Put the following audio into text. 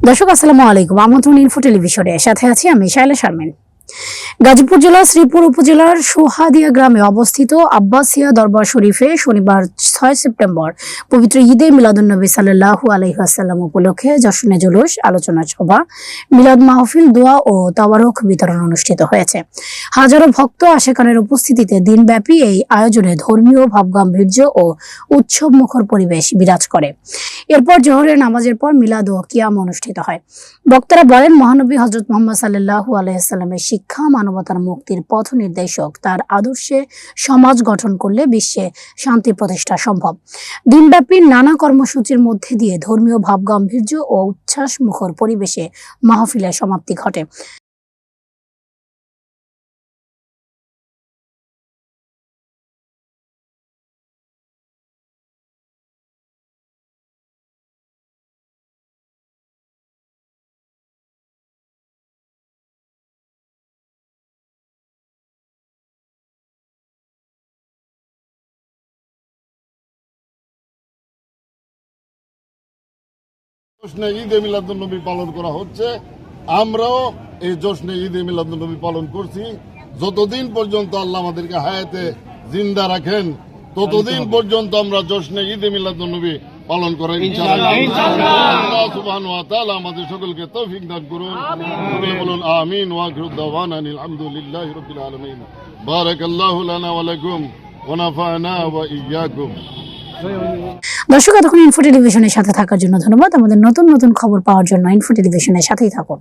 দর্শক আসসালামু আলাইকুম। আমন্ত্রণ ইনফো টেলিভিশনে, সাথে আছি আমি শায়লা শারমিন। গাজীপুর জেলার শ্রীপুর উপজেলার সোহাদিয়া গ্রামে অবস্থিত আব্বাসিয়া দরবার শরীফে শনিবার 6 সেপ্টেম্বর পবিত্র ঈদে মিলাদুন্নবী সাল্লাল্লাহু আলাইহি ওয়াসাল্লাম উপলক্ষে জশ্নে জুলুস, আলোচনা সভা, মিলাদ মাহফিল, দোয়া ও তাওয়ারুক বিতরণ অনুষ্ঠিত হয়েছে। হাজারো ভক্ত আশেকানের উপস্থিতিতে দিনব্যাপী এই আয়োজনে ধর্মীয় ভাবগাম্ভীর্য ও উৎসব মুখর পরিবেশ বিরাজ করে। এরপর জোহরের নামাজের পর মিলাদ ও কিয়াম অনুষ্ঠিত হয়। বক্তারা বলেন, মহানবী হযরত মুহাম্মদ সাল্লাল্লাহু আলাইহি ওয়াসাল্লামের শিক্ষা মানবতার মুক্তির পথ নির্দেশক। তার আদর্শে সমাজ গঠন করলে বিশ্বে শান্তি প্রতিষ্ঠা সম্ভব। দিনব্যাপী নানা কর্মসূচির মধ্যে দিয়ে ধর্মীয় ভাবগাম্ভীর্য ও উচ্ছ্বাস মুখর পরিবেশে মাহফিলের সমাপ্তি ঘটে। জশ্নে ঈদে মিলাদুন্নবী পালন করা হচ্ছে। আমরাও এই জশ্নে ঈদে মিলাদুন্নবী পালন করছি। যতদিন পর্যন্ত আল্লাহ আমাদেরকে হায়াতে জিন্দা রাখেন, ততদিন পর্যন্ত আমরা জশ্নে ঈদে মিলাদুন্নবী পালন করার ইনশাআল্লাহ। আল্লাহ সুবহানাহু ওয়া তাআলা আমাদের সকলকে তৌফিক দান করুন। সকলে বলুন আমিন। ওয়া আখিরু দাওয়ানা আলহামদুলিল্লাহি রাব্বিল আলামিন। বারাকাল্লাহু লানা ওয়া লাকুম ওয়া নাফা'না ওয়া ইয়্যাকুম। দর্শক, এতক্ষণ ইনফো টেলিভিশনের সাথে থাকার জন্য ধন্যবাদ। আমাদের নতুন নতুন খবর পাওয়ার জন্য ইনফো টেলিভিশনের সাথেই থাকুন।